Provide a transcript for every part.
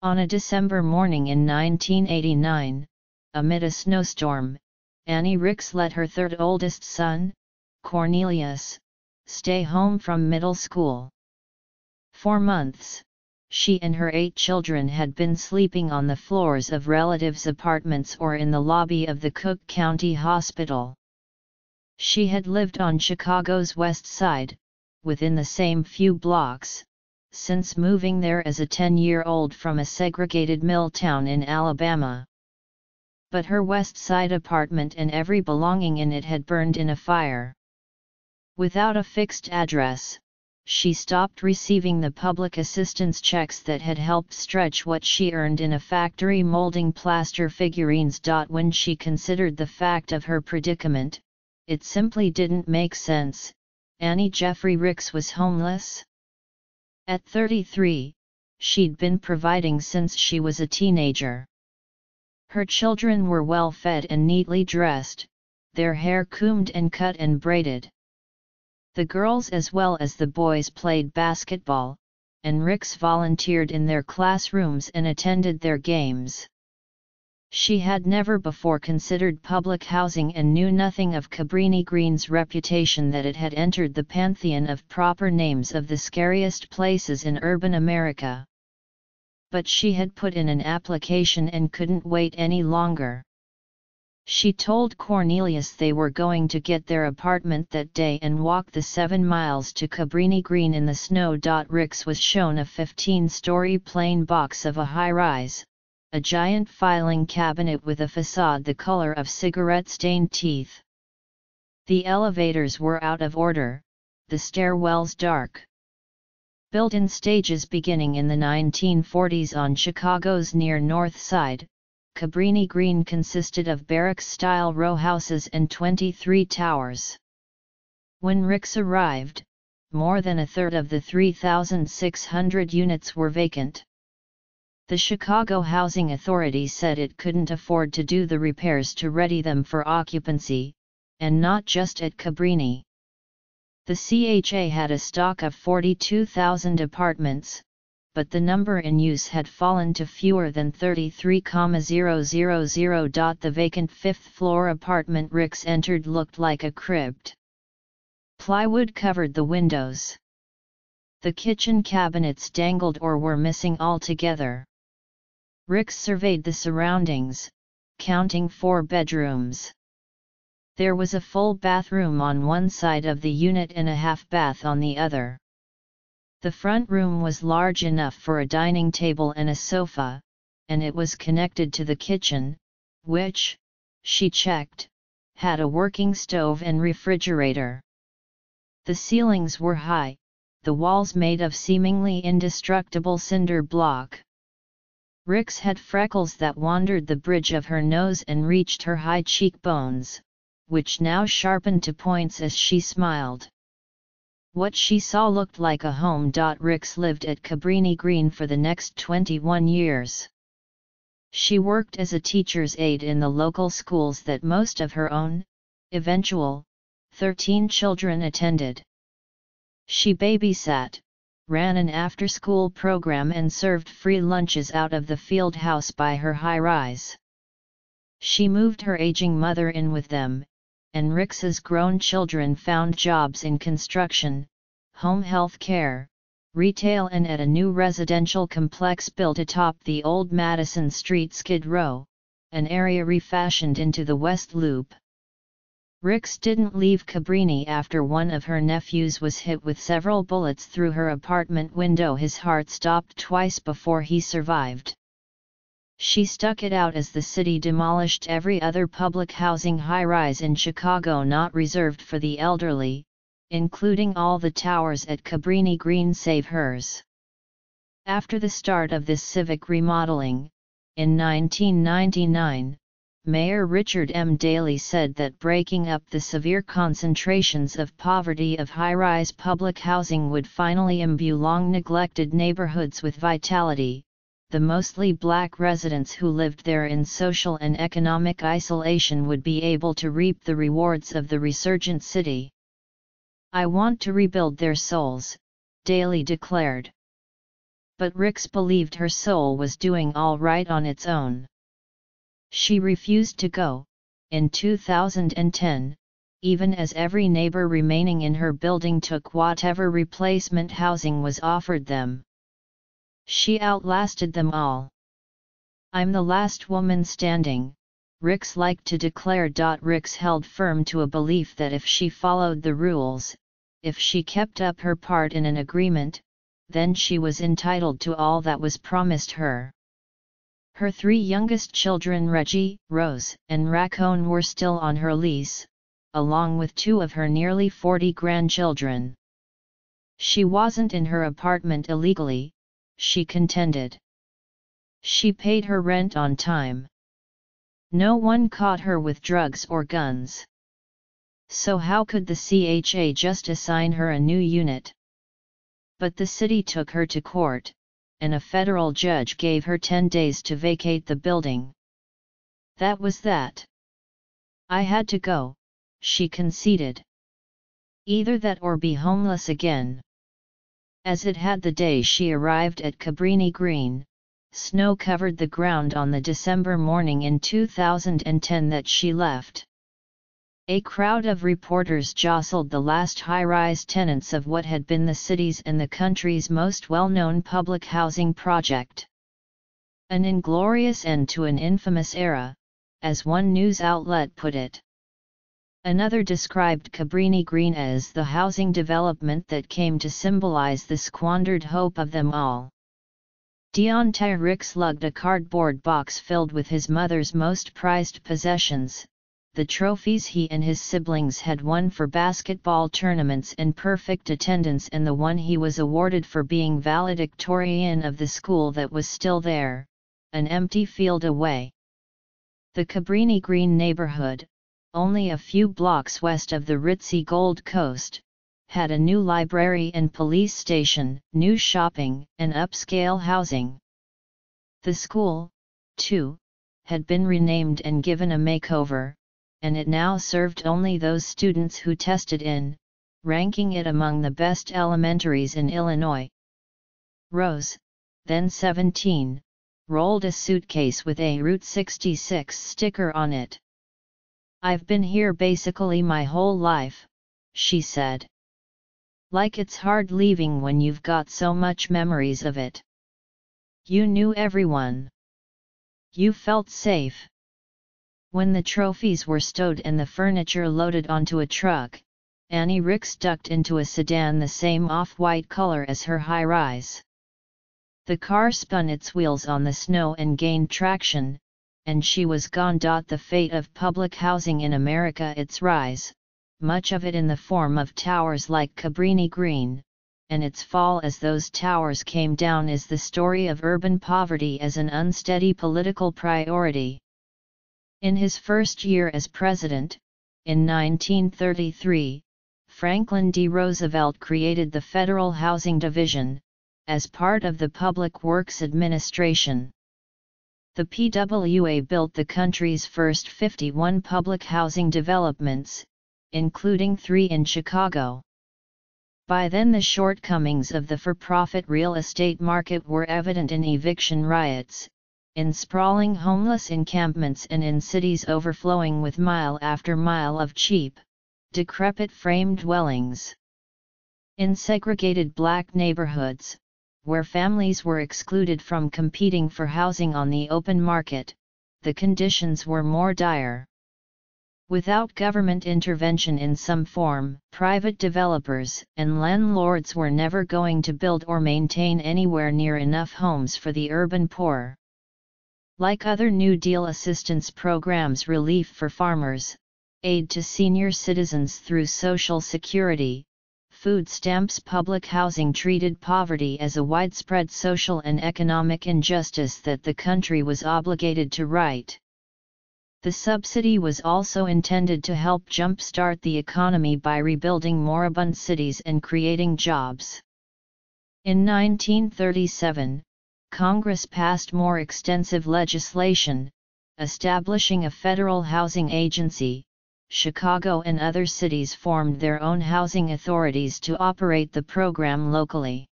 On a December morning in 1989, amid a snowstorm, Annie Ricks let her third oldest son, Cornelius, stay home from middle school. For months, she and her 8 children had been sleeping on the floors of relatives' apartments or in the lobby of the Cook County Hospital. She had lived on Chicago's West Side, within the same few blocks, since moving there as a 10-year-old from a segregated mill town in Alabama. But her West Side apartment and every belonging in it had burned in a fire. Without a fixed address, she stopped receiving the public assistance checks that had helped stretch what she earned in a factory molding plaster figurines. When she considered the fact of her predicament, it simply didn't make sense. Annie Jeffrey Ricks was homeless. At 33, she'd been providing since she was a teenager. Her children were well fed and neatly dressed, their hair combed and cut and braided. The girls as well as the boys played basketball, and Ricks volunteered in their classrooms and attended their games. She had never before considered public housing and knew nothing of Cabrini Green's reputation that it had entered the pantheon of proper names of the scariest places in urban America. But she had put in an application and couldn't wait any longer. She told Cornelius they were going to get their apartment that day and walk the 7 miles to Cabrini Green in the snow. Ricks was shown a 15-story plain box of a high-rise, a giant filing cabinet with a facade the color of cigarette-stained teeth. The elevators were out of order, the stairwells dark. Built in stages beginning in the 1940s on Chicago's near North Side, Cabrini Green consisted of barracks-style row houses and 23 towers. When Ricks arrived, more than a third of the 3,600 units were vacant. The Chicago Housing Authority said it couldn't afford to do the repairs to ready them for occupancy, and not just at Cabrini. The CHA had a stock of 42,000 apartments, but the number in use had fallen to fewer than 33,000. The vacant fifth-floor apartment Ricks entered looked like a crypt. Plywood covered the windows. The kitchen cabinets dangled or were missing altogether. Ricks surveyed the surroundings, counting 4 bedrooms. There was a full bathroom on one side of the unit and a half-bath on the other. The front room was large enough for a dining table and a sofa, and it was connected to the kitchen, which, she checked, had a working stove and refrigerator. The ceilings were high, the walls made of seemingly indestructible cinder block. Ricks had freckles that wandered the bridge of her nose and reached her high cheekbones, which now sharpened to points as she smiled. What she saw looked like a home. Ricks lived at Cabrini Green for the next 21 years. She worked as a teacher's aide in the local schools that most of her own, eventual, 13 children attended. She babysat, ran an after-school program and served free lunches out of the field house by her high-rise. She moved her aging mother in with them, and Ricks's grown children found jobs in construction, home health care, retail and at a new residential complex built atop the old Madison Street Skid Row, an area refashioned into the West Loop. Ricks didn't leave Cabrini after one of her nephews was hit with several bullets through her apartment window. His heart stopped twice before he survived. She stuck it out as the city demolished every other public housing high-rise in Chicago not reserved for the elderly, including all the towers at Cabrini Green save hers. After the start of this civic remodeling, in 1999, Mayor Richard M. Daley said that breaking up the severe concentrations of poverty of high-rise public housing would finally imbue long-neglected neighborhoods with vitality. The mostly black residents who lived there in social and economic isolation would be able to reap the rewards of the resurgent city. "I want to rebuild their souls," Daley declared. but Ricks believed her soul was doing all right on its own. She refused to go, in 2010, even as every neighbor remaining in her building took whatever replacement housing was offered them. She outlasted them all. "I'm the last woman standing," Ricks liked to declare. Ricks held firm to a belief that if she followed the rules, if she kept up her part in an agreement, then she was entitled to all that was promised her. Her 3 youngest children, Reggie, Rose, and Raccoon, were still on her lease, along with 2 of her nearly 40 grandchildren. She wasn't in her apartment illegally, she contended. She paid her rent on time. No one caught her with drugs or guns. So how could the CHA just assign her a new unit? But the city took her to court, and a federal judge gave her 10 days to vacate the building. That was that. "I had to go," she conceded. "Either that or be homeless again." As it had the day she arrived at Cabrini Green, snow covered the ground on the December morning in 2010 that she left. A crowd of reporters jostled the last high-rise tenants of what had been the city's and the country's most well-known public housing project. "An inglorious end to an infamous era," as one news outlet put it. Another described Cabrini Green as the housing development that came to symbolize the squandered hope of them all. Deontay Ricks lugged a cardboard box filled with his mother's most prized possessions, the trophies he and his siblings had won for basketball tournaments and perfect attendance, and the one he was awarded for being valedictorian of the school that was still there, an empty field away. The Cabrini Green neighborhood, only a few blocks west of the ritzy Gold Coast, had a new library and police station, new shopping, and upscale housing. The school, too, had been renamed and given a makeover, and it now served only those students who tested in, ranking it among the best elementaries in Illinois. Rose, then 17, rolled a suitcase with a Route 66 sticker on it. "I've been here basically my whole life," she said. "Like it's hard leaving when you've got so much memories of it. You knew everyone. You felt safe." When the trophies were stowed and the furniture loaded onto a truck, Annie Ricks ducked into a sedan the same off-white color as her high-rise. The car spun its wheels on the snow and gained traction, and she was gone. The fate of public housing in America: its rise, much of it in the form of towers like Cabrini Green, and its fall as those towers came down, is the story of urban poverty as an unsteady political priority. In his first year as president, in 1933, Franklin D. Roosevelt created the Federal Housing Division, as part of the Public Works Administration. The PWA built the country's first 51 public housing developments, including 3 in Chicago. By then the shortcomings of the for-profit real estate market were evident in eviction riots, in sprawling homeless encampments, and in cities overflowing with mile after mile of cheap, decrepit frame dwellings. In segregated black neighborhoods, where families were excluded from competing for housing on the open market, the conditions were more dire. Without government intervention in some form, private developers and landlords were never going to build or maintain anywhere near enough homes for the urban poor. Like other New Deal assistance programs, relief for farmers, aid to senior citizens through Social Security, food stamps, public housing treated poverty as a widespread social and economic injustice that the country was obligated to right. The subsidy was also intended to help jumpstart the economy by rebuilding moribund cities and creating jobs. In 1937, Congress passed more extensive legislation, establishing a federal housing agency. Chicago and other cities formed their own housing authorities to operate the program locally.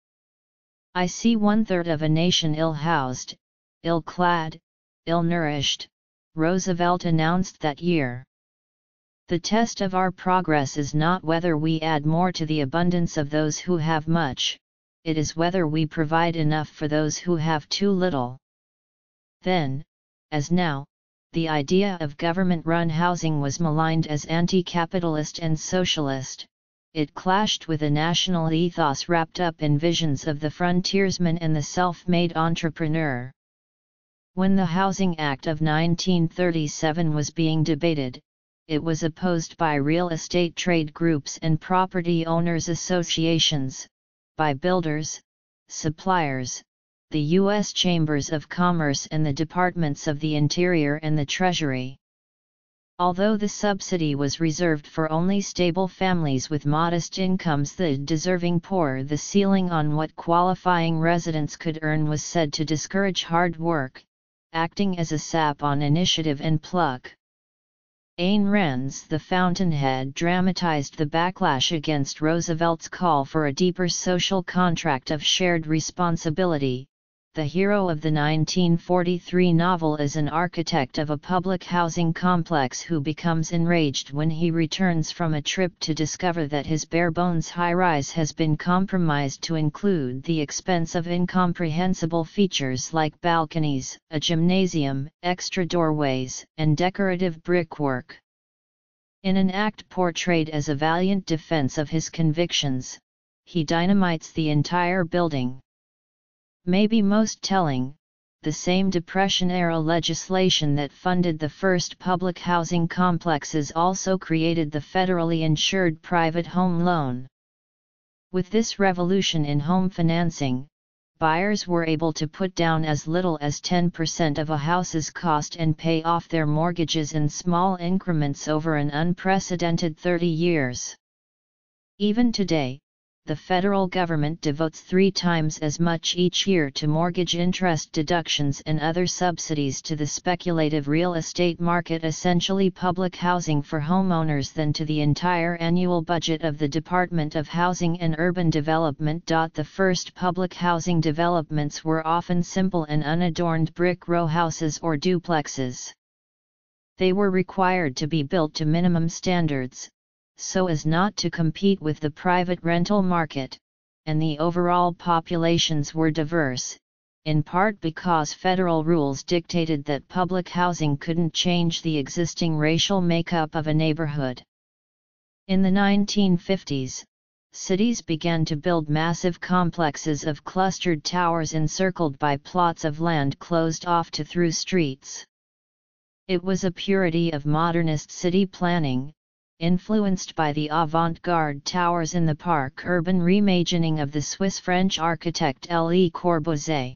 I see 1/3 of a nation ill-housed, ill-clad, ill-nourished, Roosevelt announced that year. The test of our progress is not whether we add more to the abundance of those who have much, it is whether we provide enough for those who have too little. Then, as now, the idea of government-run housing was maligned as anti-capitalist and socialist. It clashed with a national ethos wrapped up in visions of the frontiersman and the self-made entrepreneur. When the Housing Act of 1937 was being debated, it was opposed by real estate trade groups and property owners' associations, by builders, suppliers, the U.S. Chambers of Commerce and the Departments of the Interior and the Treasury. Although the subsidy was reserved for only stable families with modest incomes, the deserving poor, the ceiling on what qualifying residents could earn was said to discourage hard work, acting as a sap on initiative and pluck. Ayn Rand's The Fountainhead dramatized the backlash against Roosevelt's call for a deeper social contract of shared responsibility. The hero of the 1943 novel is an architect of a public housing complex who becomes enraged when he returns from a trip to discover that his bare-bones high-rise has been compromised to include the expense of incomprehensible features like balconies, a gymnasium, extra doorways, and decorative brickwork. In an act portrayed as a valiant defense of his convictions, he dynamites the entire building. Maybe most telling, the same Depression-era legislation that funded the first public housing complexes also created the federally insured private home loan. With this revolution in home financing, buyers were able to put down as little as 10% of a house's cost and pay off their mortgages in small increments over an unprecedented 30 years. Even today, the federal government devotes 3 times as much each year to mortgage interest deductions and other subsidies to the speculative real estate market, essentially public housing for homeowners, than to the entire annual budget of the Department of Housing and Urban Development. The first public housing developments were often simple and unadorned brick row houses or duplexes. They were required to be built to minimum standards, so as not to compete with the private rental market, and the overall populations were diverse, in part because federal rules dictated that public housing couldn't change the existing racial makeup of a neighborhood. In the 1950s, cities began to build massive complexes of clustered towers encircled by plots of land closed off to through streets. It was a purity of modernist city planning, influenced by the avant-garde towers in the park urban reimagining of the Swiss-French architect Le Corbusier.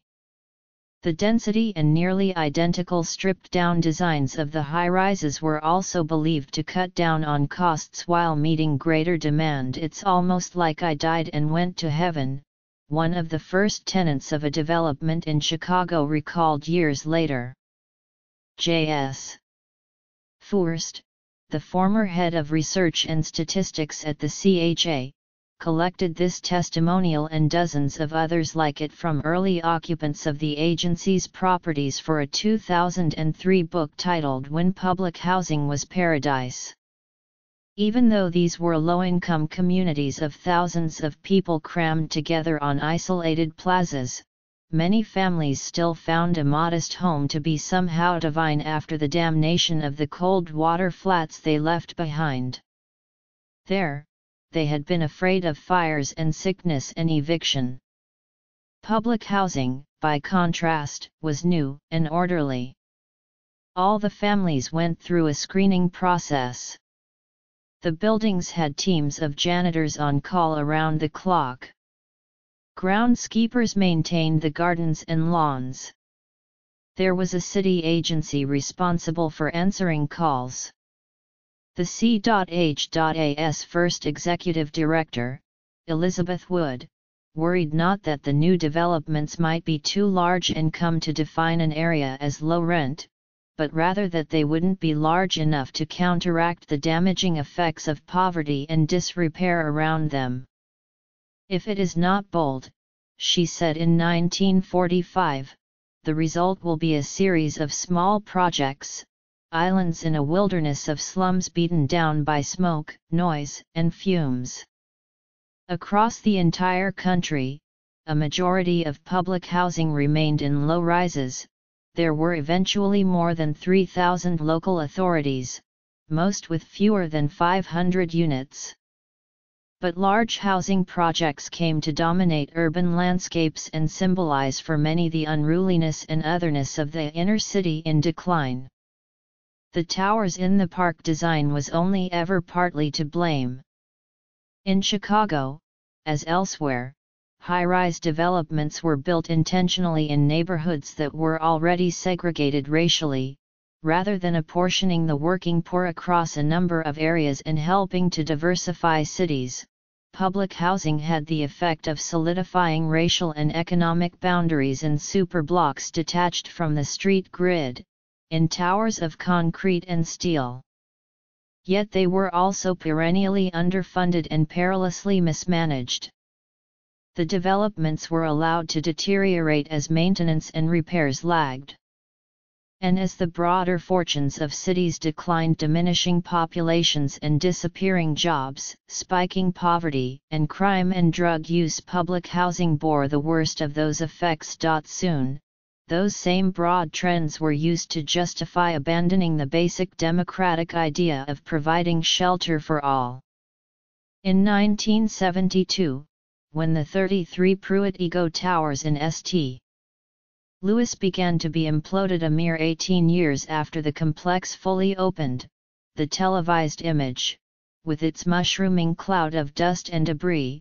The density and nearly identical stripped-down designs of the high-rises were also believed to cut down on costs while meeting greater demand. It's almost like I died and went to heaven, one of the first tenants of a development in Chicago recalled years later. J.S. Forst, the former head of research and statistics at the CHA, collected this testimonial and dozens of others like it from early occupants of the agency's properties for a 2003 book titled When Public Housing Was Paradise. Even though these were low-income communities of thousands of people crammed together on isolated plazas, many families still found a modest home to be somehow divine after the damnation of the cold water flats they left behind. There, they had been afraid of fires and sickness and eviction. Public housing, by contrast, was new and orderly. All the families went through a screening process. The buildings had teams of janitors on call around the clock. Groundskeepers maintained the gardens and lawns. There was a city agency responsible for answering calls. The C.H.A.'s first executive director, Elizabeth Wood, worried not that the new developments might be too large and come to define an area as low rent, but rather that they wouldn't be large enough to counteract the damaging effects of poverty and disrepair around them. If it is not bold, she said in 1945, the result will be a series of small projects, islands in a wilderness of slums beaten down by smoke, noise, and fumes. Across the entire country, a majority of public housing remained in low-rises. There were eventually more than 3,000 local authorities, most with fewer than 500 units. But large housing projects came to dominate urban landscapes and symbolize for many the unruliness and otherness of the inner city in decline. The towers in the park design was only ever partly to blame. In Chicago, as elsewhere, high-rise developments were built intentionally in neighborhoods that were already segregated racially, rather than apportioning the working poor across a number of areas and helping to diversify cities. Public housing had the effect of solidifying racial and economic boundaries in superblocks detached from the street grid, in towers of concrete and steel. Yet they were also perennially underfunded and perilously mismanaged. The developments were allowed to deteriorate as maintenance and repairs lagged. And as the broader fortunes of cities declined, diminishing populations and disappearing jobs, spiking poverty, and crime and drug use, public housing bore the worst of those effects. Soon, those same broad trends were used to justify abandoning the basic democratic idea of providing shelter for all. In 1972, when the 33 Pruitt-Ego Towers in St. Louis began to be imploded a mere 18 years after the complex fully opened, the televised image, with its mushrooming cloud of dust and debris,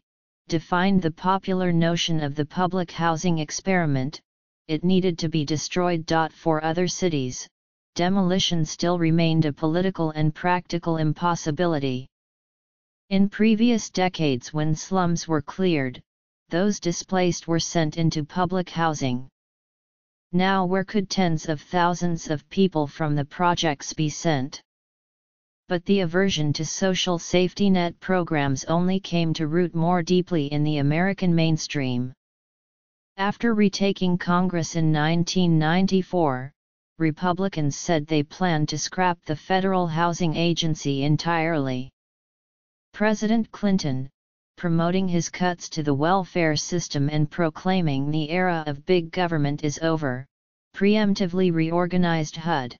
defined the popular notion of the public housing experiment. It needed to be destroyed. For other cities, demolition still remained a political and practical impossibility. In previous decades, when slums were cleared, those displaced were sent into public housing. Now where could tens of thousands of people from the projects be sent? But the aversion to social safety net programs only came to root more deeply in the American mainstream. After retaking Congress in 1994, Republicans said they planned to scrap the Federal Housing Agency entirely. President Clinton, promoting his cuts to the welfare system and proclaiming the era of big government is over, preemptively reorganized HUD.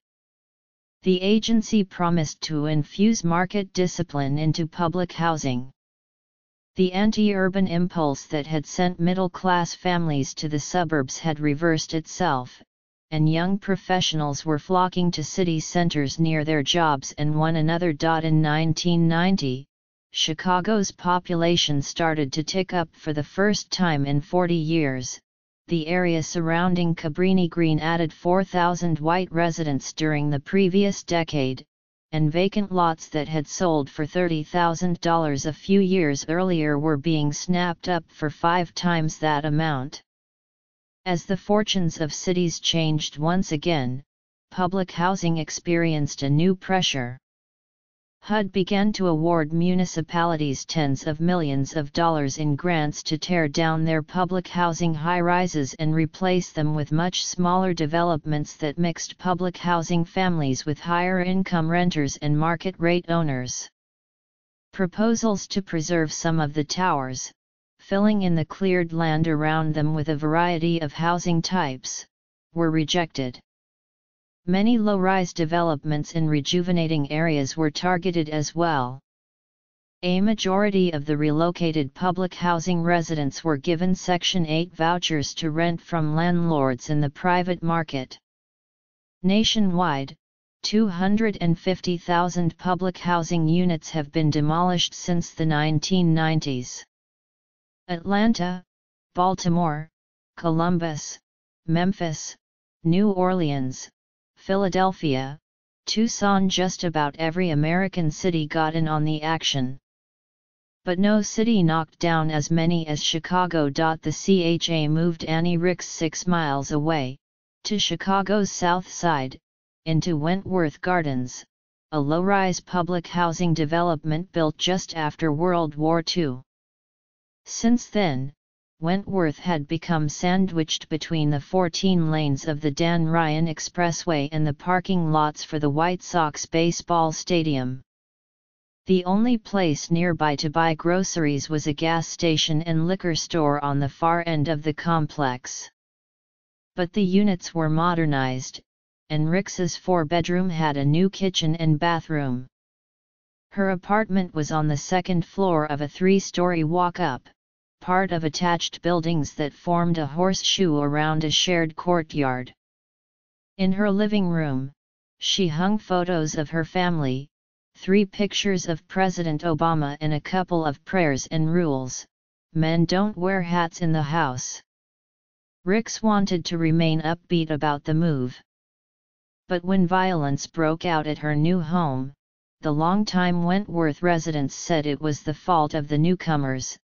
The agency promised to infuse market discipline into public housing. The anti-urban impulse that had sent middle-class families to the suburbs had reversed itself, and young professionals were flocking to city centers near their jobs and one another. In 1990, Chicago's population started to tick up for the first time in 40 years. The area surrounding Cabrini Green added 4,000 white residents during the previous decade, and vacant lots that had sold for $30,000 a few years earlier were being snapped up for 5 times that amount. As the fortunes of cities changed once again, public housing experienced a new pressure. HUD began to award municipalities tens of millions of dollars in grants to tear down their public housing high-rises and replace them with much smaller developments that mixed public housing families with higher-income renters and market-rate owners. Proposals to preserve some of the towers, filling in the cleared land around them with a variety of housing types, were rejected. Many low-rise developments in rejuvenating areas were targeted as well. A majority of the relocated public housing residents were given Section 8 vouchers to rent from landlords in the private market. Nationwide, 250,000 public housing units have been demolished since the 1990s. Atlanta, Baltimore, Columbus, Memphis, New Orleans, Philadelphia, Tucson, just about every American city got in on the action. But no city knocked down as many as Chicago. The CHA moved Annie Ricks 6 miles away, to Chicago's south side, into Wentworth Gardens, a low-rise public housing development built just after World War II. Since then, Wentworth had become sandwiched between the 14 lanes of the Dan Ryan Expressway and the parking lots for the White Sox baseball stadium. The only place nearby to buy groceries was a gas station and liquor store on the far end of the complex. But the units were modernized, and Rix's 4-bedroom had a new kitchen and bathroom. Her apartment was on the second floor of a 3-story walk-up, part of attached buildings that formed a horseshoe around a shared courtyard. In her living room, she hung photos of her family, 3 pictures of President Obama and a couple of prayers and rules: men don't wear hats in the house. Rix wanted to remain upbeat about the move. But when violence broke out at her new home, the longtime Wentworth residents said it was the fault of the newcomers,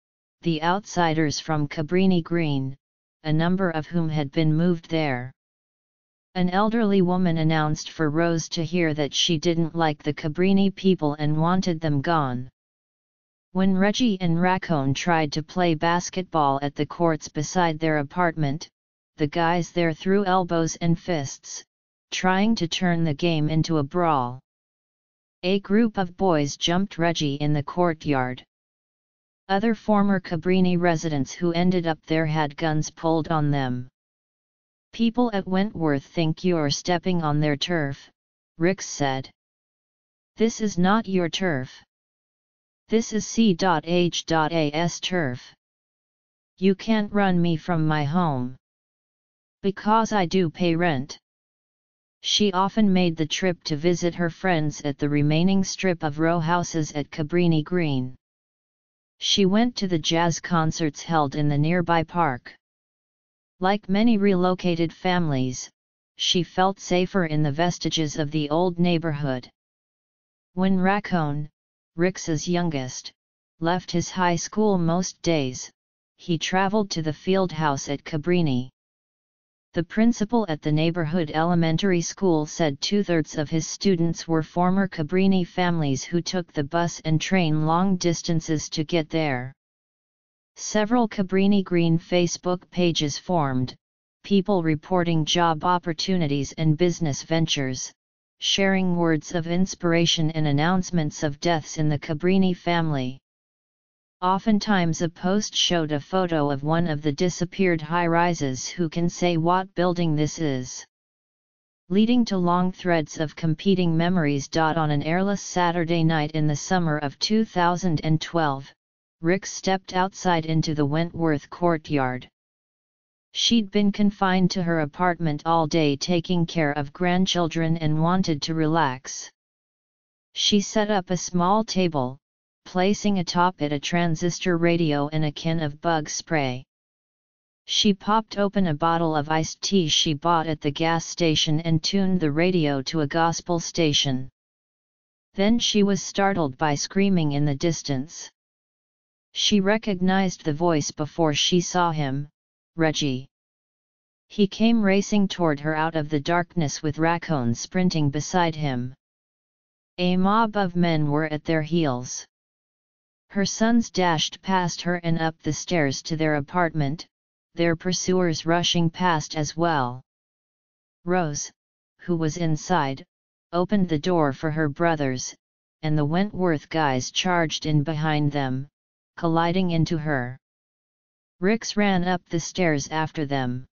the outsiders from Cabrini Green, a number of whom had been moved there. An elderly woman announced for Rose to hear that she didn't like the Cabrini people and wanted them gone. When Reggie and Raccoon tried to play basketball at the courts beside their apartment, the guys there threw elbows and fists, trying to turn the game into a brawl. A group of boys jumped Reggie in the courtyard. Other former Cabrini residents who ended up there had guns pulled on them. "People at Wentworth think you're stepping on their turf," Rix said. "This is not your turf. This is C.H.A.'s turf. You can't run me from my home. Because I do pay rent." She often made the trip to visit her friends at the remaining strip of row houses at Cabrini Green. She went to the jazz concerts held in the nearby park. Like many relocated families, she felt safer in the vestiges of the old neighborhood. When Raccoon, Rix's youngest, left his high school most days, he traveled to the field house at Cabrini. The principal at the neighborhood elementary school said 2/3 of his students were former Cabrini families who took the bus and train long distances to get there. Several Cabrini Green Facebook pages formed, people reporting job opportunities and business ventures, sharing words of inspiration and announcements of deaths in the Cabrini family. Oftentimes a post showed a photo of one of the disappeared high-rises. Who can say what building this is? Leading to long threads of competing memories. On an airless Saturday night in the summer of 2012, Rix stepped outside into the Wentworth courtyard. She'd been confined to her apartment all day taking care of grandchildren and wanted to relax. She set up a small table, placing atop it a transistor radio and a can of bug spray. She popped open a bottle of iced tea she bought at the gas station and tuned the radio to a gospel station. Then she was startled by screaming in the distance. She recognized the voice before she saw him, Reggie. He came racing toward her out of the darkness with Raccoon sprinting beside him. A mob of men were at their heels. Her sons dashed past her and up the stairs to their apartment, their pursuers rushing past as well. Rose, who was inside, opened the door for her brothers, and the Wentworth guys charged in behind them, colliding into her. Rix ran up the stairs after them.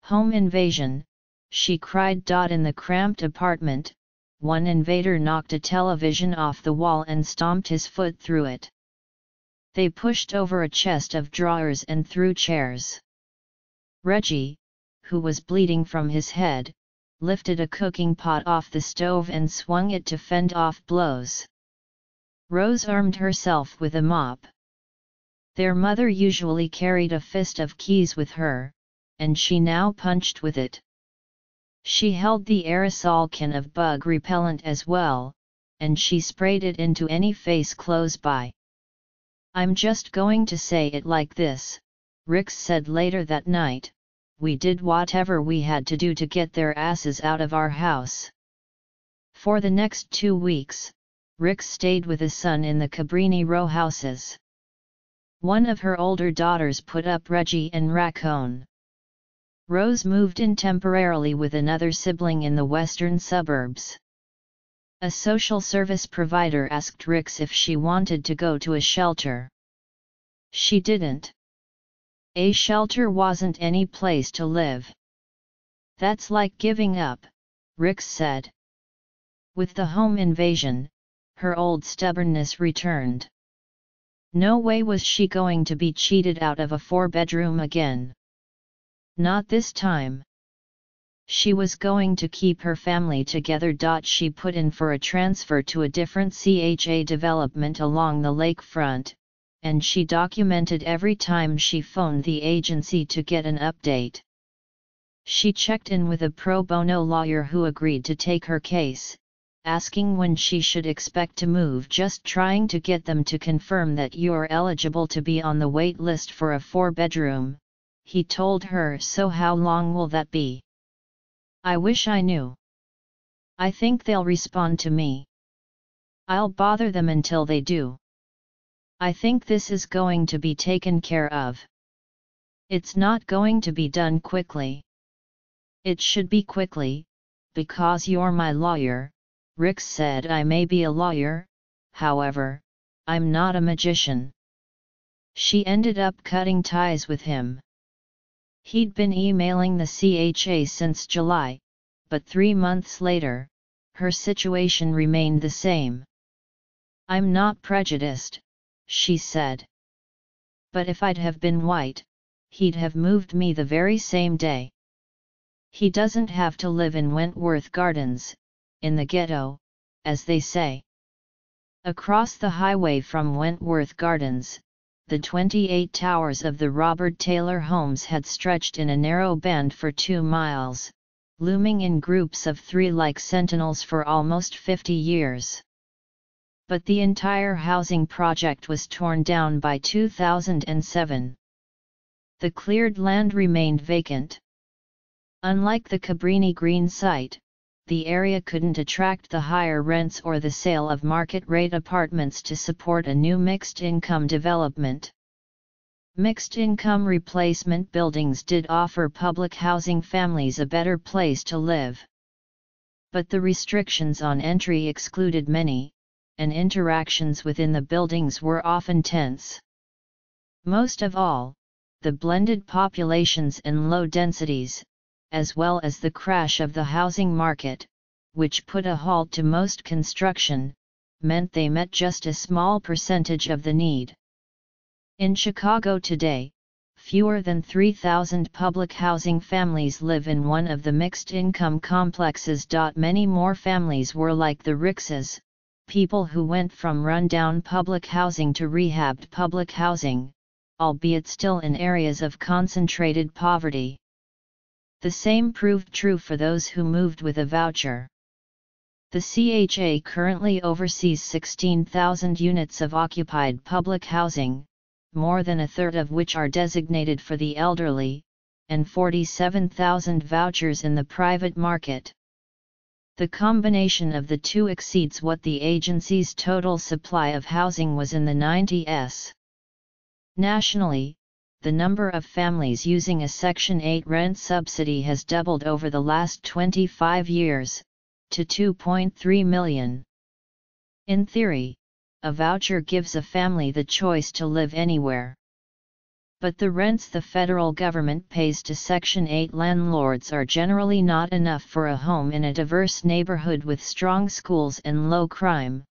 "Home invasion," she cried. In the cramped apartment, one invader knocked a television off the wall and stomped his foot through it. They pushed over a chest of drawers and threw chairs. Reggie, who was bleeding from his head, lifted a cooking pot off the stove and swung it to fend off blows. Rose armed herself with a mop. Their mother usually carried a fist of keys with her, and she now punched with it. She held the aerosol can of bug repellent as well, and she sprayed it into any face close by. "I'm just going to say it like this," Rix said later that night, "we did whatever we had to do to get their asses out of our house." For the next 2 weeks, Rix stayed with his son in the Cabrini row houses. One of her older daughters put up Reggie and Raccoon. Rose moved in temporarily with another sibling in the western suburbs. A social service provider asked Rix if she wanted to go to a shelter. She didn't. A shelter wasn't any place to live. That's like giving up, Rix said. With the home invasion, her old stubbornness returned. No way was she going to be cheated out of a 4-bedroom again. Not this time. She was going to keep her family together. She put in for a transfer to a different CHA development along the lakefront, and she documented every time she phoned the agency to get an update. She checked in with a pro bono lawyer who agreed to take her case, asking when she should expect to move, just trying to get them to confirm that you're eligible to be on the wait list for a 4-bedroom, he told her. So how long will that be? I wish I knew. I think they'll respond to me. I'll bother them until they do. I think this is going to be taken care of. It's not going to be done quickly. It should be quickly, because you're my lawyer, Rix said. I may be a lawyer, however, I'm not a magician. She ended up cutting ties with him. He'd been emailing the CHA since July, but 3 months later, her situation remained the same. I'm not prejudiced, she said. But if I'd have been white, he'd have moved me the very same day. He doesn't have to live in Wentworth Gardens, in the ghetto, as they say. Across the highway from Wentworth Gardens, the 28 towers of the Robert Taylor homes had stretched in a narrow band for 2 miles, looming in groups of 3 like sentinels for almost 50 years. But the entire housing project was torn down by 2007. The cleared land remained vacant. Unlike the Cabrini Green site, the area couldn't attract the higher rents or the sale of market-rate apartments to support a new mixed-income development. Mixed-income replacement buildings did offer public housing families a better place to live. But the restrictions on entry excluded many, and interactions within the buildings were often tense. Most of all, the blended populations and low densities, as well as the crash of the housing market, which put a halt to most construction, meant they met just a small percentage of the need. In Chicago today, fewer than 3,000 public housing families live in one of the mixed-income complexes. Many more families were like the Rixes, people who went from rundown public housing to rehabbed public housing, albeit still in areas of concentrated poverty. The same proved true for those who moved with a voucher. The CHA currently oversees 16,000 units of occupied public housing, more than a third of which are designated for the elderly, and 47,000 vouchers in the private market. The combination of the two exceeds what the agency's total supply of housing was in the 90s. Nationally, the number of families using a Section 8 rent subsidy has doubled over the last 25 years, to 2.3 million. In theory, a voucher gives a family the choice to live anywhere. But the rents the federal government pays to Section 8 landlords are generally not enough for a home in a diverse neighborhood with strong schools and low crime.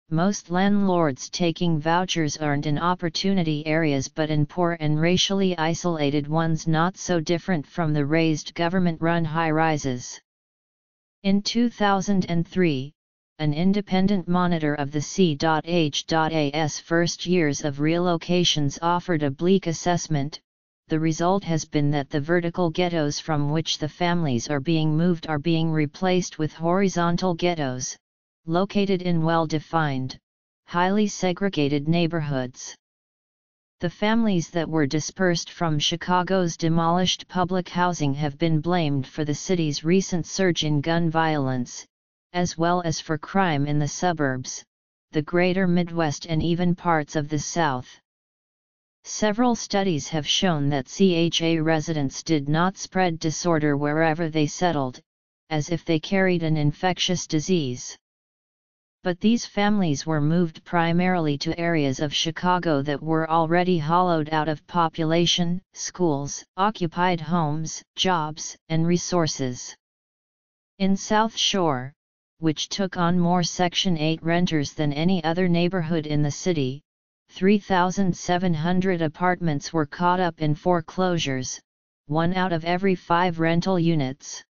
Most landlords taking vouchers aren't in opportunity areas but in poor and racially isolated ones, not so different from the raised government-run high-rises. In 2003, an independent monitor of the C.H.A.'s first years of relocations offered a bleak assessment. The result has been that the vertical ghettos from which the families are being moved are being replaced with horizontal ghettos, located in well-defined, highly segregated neighborhoods. The families that were dispersed from Chicago's demolished public housing have been blamed for the city's recent surge in gun violence, as well as for crime in the suburbs, the greater Midwest and even parts of the South. Several studies have shown that CHA residents did not spread disorder wherever they settled, as if they carried an infectious disease. But these families were moved primarily to areas of Chicago that were already hollowed out of population, schools, occupied homes, jobs, and resources. In South Shore, which took on more Section 8 renters than any other neighborhood in the city, 3,700 apartments were caught up in foreclosures, 1 out of every 5 rental units.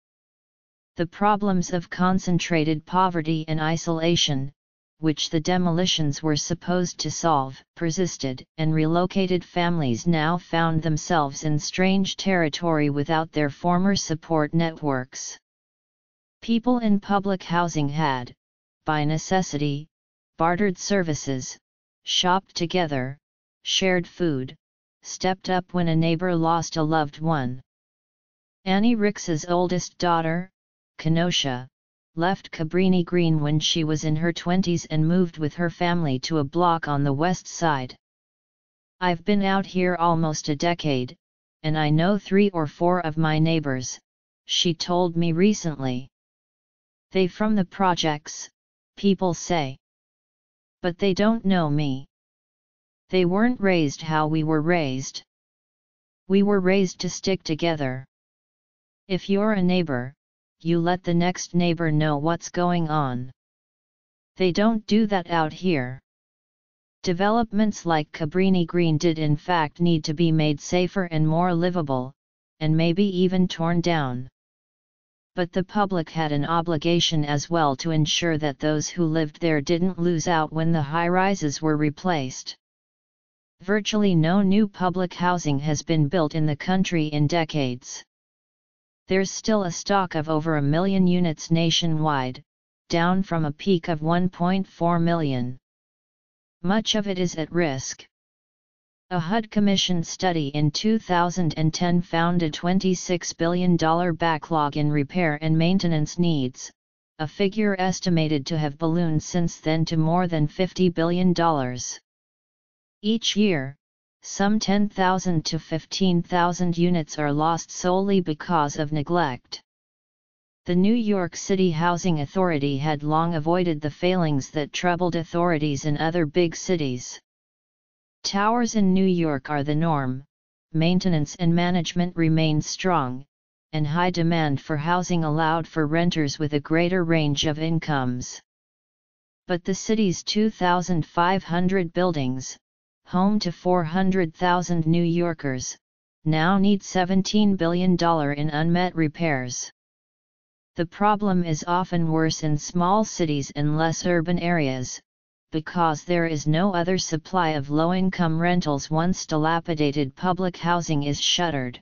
The problems of concentrated poverty and isolation, which the demolitions were supposed to solve, persisted, and relocated families now found themselves in strange territory without their former support networks. People in public housing had, by necessity, bartered services, shopped together, shared food, stepped up when a neighbor lost a loved one. Annie Ricks's oldest daughter, Kenosha, left Cabrini Green when she was in her 20s and moved with her family to a block on the west side. "I've been out here almost a decade, and I know 3 or 4 of my neighbors," she told me recently. "They from the projects, people say. But they don't know me. They weren't raised how we were raised. We were raised to stick together. If you're a neighbor, you let the next neighbor know what's going on. They don't do that out here." Developments like Cabrini Green did in fact need to be made safer and more livable, and maybe even torn down. But the public had an obligation as well to ensure that those who lived there didn't lose out when the high-rises were replaced. Virtually no new public housing has been built in the country in decades. There's still a stock of over 1 million units nationwide, down from a peak of 1.4 million. Much of it is at risk. A HUD-commissioned study in 2010 found a $26 billion backlog in repair and maintenance needs, a figure estimated to have ballooned since then to more than $50 billion. Each year, some 10,000 to 15,000 units are lost solely because of neglect. The New York City Housing Authority had long avoided the failings that troubled authorities in other big cities. Towers in New York are the norm, maintenance and management remain strong, and high demand for housing allowed for renters with a greater range of incomes. But the city's 2,500 buildings, home to 400,000 New Yorkers, now need $17 billion in unmet repairs. The problem is often worse in small cities and less urban areas, because there is no other supply of low-income rentals once dilapidated public housing is shuttered.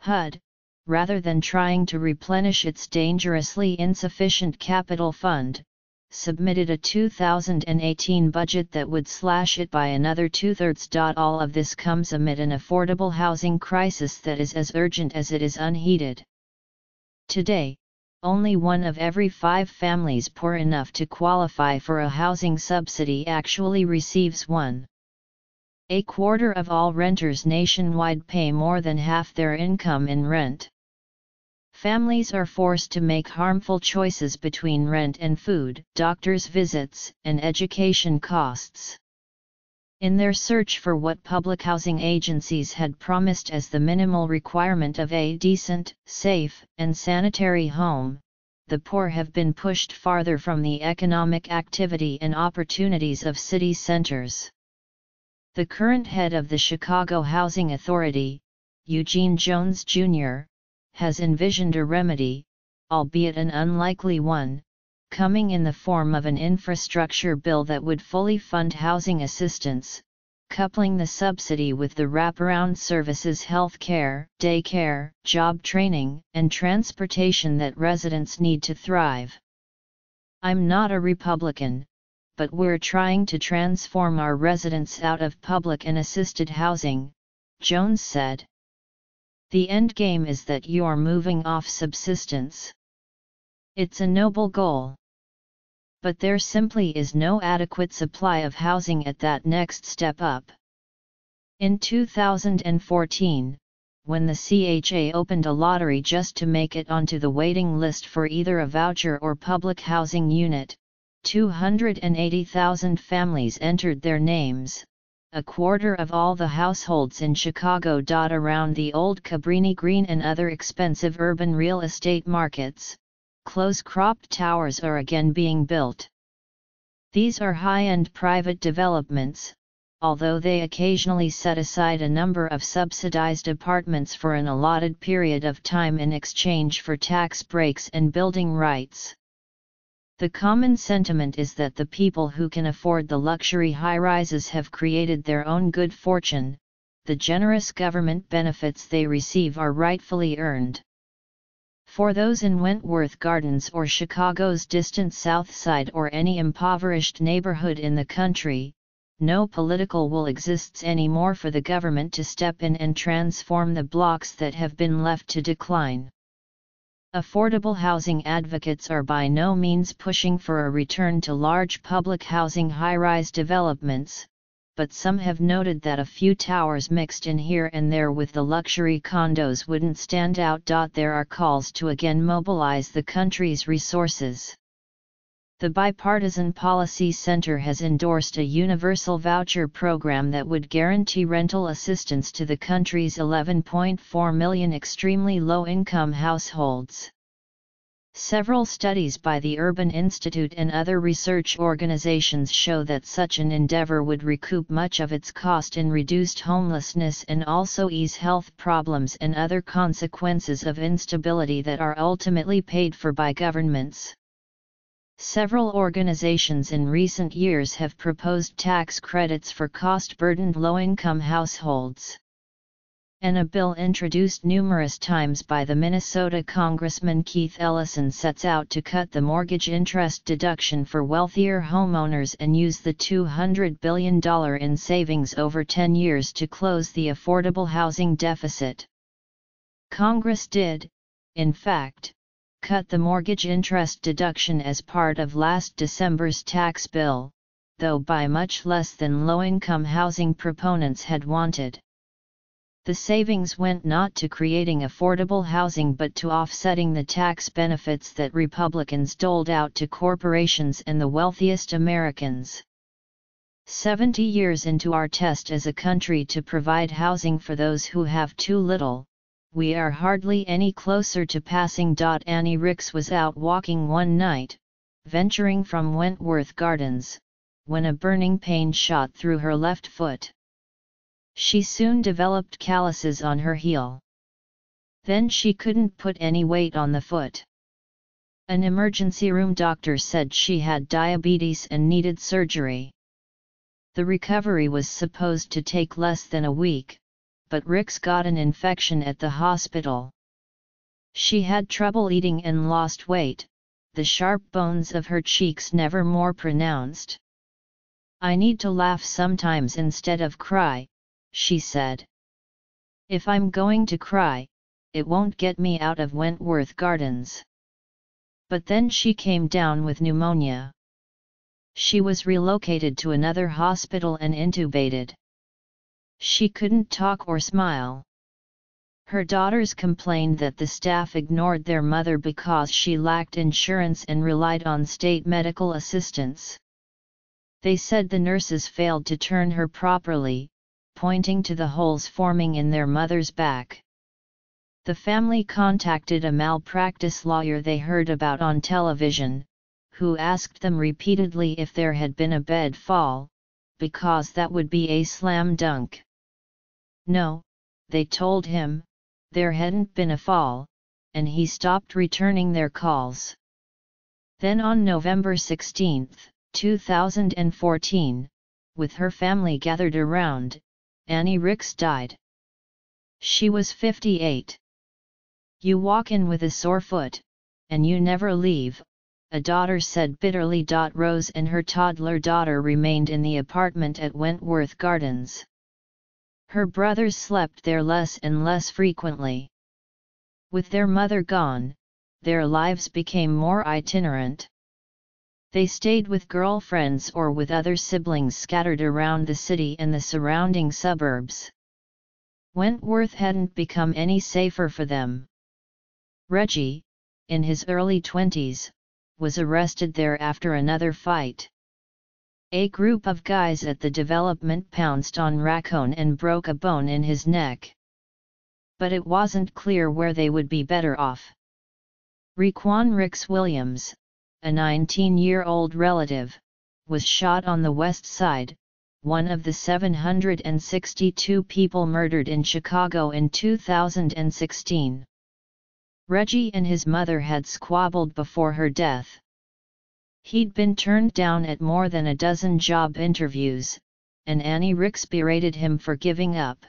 HUD, rather than trying to replenish its dangerously insufficient capital fund, submitted a 2018 budget that would slash it by another 2/3. All of this comes amid an affordable housing crisis that is as urgent as it is unheeded. Today, only 1 of every 5 families poor enough to qualify for a housing subsidy actually receives one. A quarter of all renters nationwide pay more than half their income in rent. Families are forced to make harmful choices between rent and food, doctor's visits, and education costs. In their search for what public housing agencies had promised as the minimal requirement of a decent, safe, and sanitary home, the poor have been pushed farther from the economic activity and opportunities of city centers. The current head of the Chicago Housing Authority, Eugene Jones, Jr., has envisioned a remedy, albeit an unlikely one, coming in the form of an infrastructure bill that would fully fund housing assistance, coupling the subsidy with the wraparound services, health care, daycare, job training, and transportation that residents need to thrive. "I'm not a Republican, but we're trying to transform our residents out of public and assisted housing," Jones said. "The end game is that you're moving off subsistence. It's a noble goal. But there simply is no adequate supply of housing at that next step up. In 2014, when the CHA opened a lottery just to make it onto the waiting list for either a voucher or public housing unit, 280,000 families entered their names, a quarter of all the households in Chicago. Around the old Cabrini Green and other expensive urban real estate markets, close-cropped towers are again being built. These are high-end private developments, although they occasionally set aside a number of subsidized apartments for an allotted period of time in exchange for tax breaks and building rights. The common sentiment is that the people who can afford the luxury high-rises have created their own good fortune. The generous government benefits they receive are rightfully earned. For those in Wentworth Gardens or Chicago's distant South Side or any impoverished neighborhood in the country, no political will exists anymore for the government to step in and transform the blocks that have been left to decline. Affordable housing advocates are by no means pushing for a return to large public housing high-rise developments, but some have noted that a few towers mixed in here and there with the luxury condos wouldn't stand out. There are calls to again mobilize the country's resources. The Bipartisan Policy Center has endorsed a universal voucher program that would guarantee rental assistance to the country's 11.4 million extremely low-income households. Several studies by the Urban Institute and other research organizations show that such an endeavor would recoup much of its cost in reduced homelessness and also ease health problems and other consequences of instability that are ultimately paid for by governments. Several organizations in recent years have proposed tax credits for cost-burdened low-income households. And a bill introduced numerous times by the Minnesota Congressman Keith Ellison sets out to cut the mortgage interest deduction for wealthier homeowners and use the $200 billion in savings over 10 years to close the affordable housing deficit. Congress did, in fact, cut the mortgage interest deduction as part of last December's tax bill, though by much less than low-income housing proponents had wanted. The savings went not to creating affordable housing but to offsetting the tax benefits that Republicans doled out to corporations and the wealthiest Americans. 70 years into our test as a country to provide housing for those who have too little, we are hardly any closer to passing. Annie Ricks was out walking one night, venturing from Wentworth Gardens, when a burning pain shot through her left foot. She soon developed calluses on her heel. Then she couldn't put any weight on the foot. An emergency room doctor said she had diabetes and needed surgery. The recovery was supposed to take less than a week, but Ricks got an infection at the hospital. She had trouble eating and lost weight, the sharp bones of her cheeks never more pronounced. "I need to laugh sometimes instead of cry," she said. "If I'm going to cry, it won't get me out of Wentworth Gardens." But then she came down with pneumonia. She was relocated to another hospital and intubated. She couldn't talk or smile. Her daughters complained that the staff ignored their mother because she lacked insurance and relied on state medical assistance. They said the nurses failed to turn her properly, pointing to the holes forming in their mother's back. The family contacted a malpractice lawyer they heard about on television, who asked them repeatedly if there had been a bed fall, because that would be a slam dunk. No, they told him, there hadn't been a fall, and he stopped returning their calls. Then on November 16, 2014, with her family gathered around, Annie Ricks died. She was 58. "You walk in with a sore foot, and you never leave," a daughter said bitterly. Rose and her toddler daughter remained in the apartment at Wentworth Gardens. Her brothers slept there less and less frequently. With their mother gone, their lives became more itinerant. They stayed with girlfriends or with other siblings scattered around the city and the surrounding suburbs. Wentworth hadn't become any safer for them. Reggie, in his early 20s, was arrested there after another fight. A group of guys at the development pounced on Raccoon and broke a bone in his neck. But it wasn't clear where they would be better off. Raekwon Ricks Williams, a 19-year-old relative, was shot on the West Side, one of the 762 people murdered in Chicago in 2016. Reggie and his mother had squabbled before her death. He'd been turned down at more than a dozen job interviews, and Annie Ricks berated him for giving up.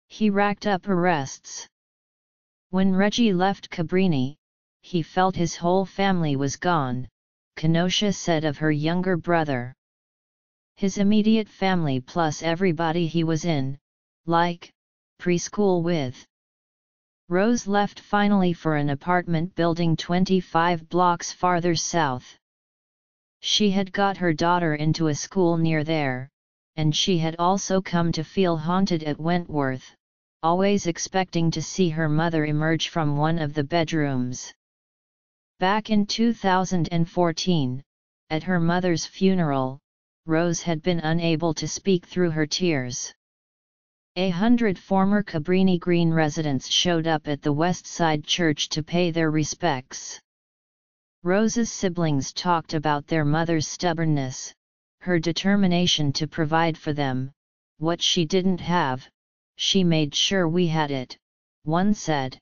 He racked up arrests. When Reggie left Cabrini, he felt his whole family was gone, Kenosha said of her younger brother. His immediate family plus everybody he was in, like, preschool with. Rose left finally for an apartment building 25 blocks farther south. She had got her daughter into a school near there, and she had also come to feel haunted at Wentworth, always expecting to see her mother emerge from one of the bedrooms. Back in 2014, at her mother's funeral, Rose had been unable to speak through her tears. 100 former Cabrini Green residents showed up at the West Side Church to pay their respects. Rose's siblings talked about their mother's stubbornness, her determination to provide for them, what she didn't have, she made sure we had it, one said.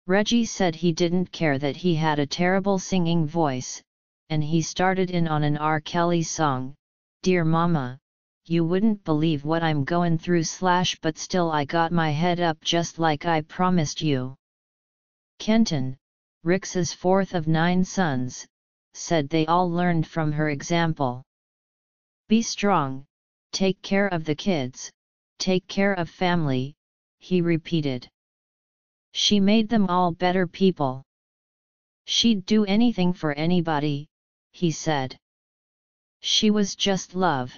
Reggie said he didn't care that he had a terrible singing voice, and he started in on an R. Kelly song, "Dear Mama, you wouldn't believe what I'm going through / but still I got my head up just like I promised you." Kenton, Ricks's fourth of 9 sons, said they all learned from her example. "Be strong, take care of the kids, take care of family," he repeated. She made them all better people. She'd do anything for anybody, he said. She was just love.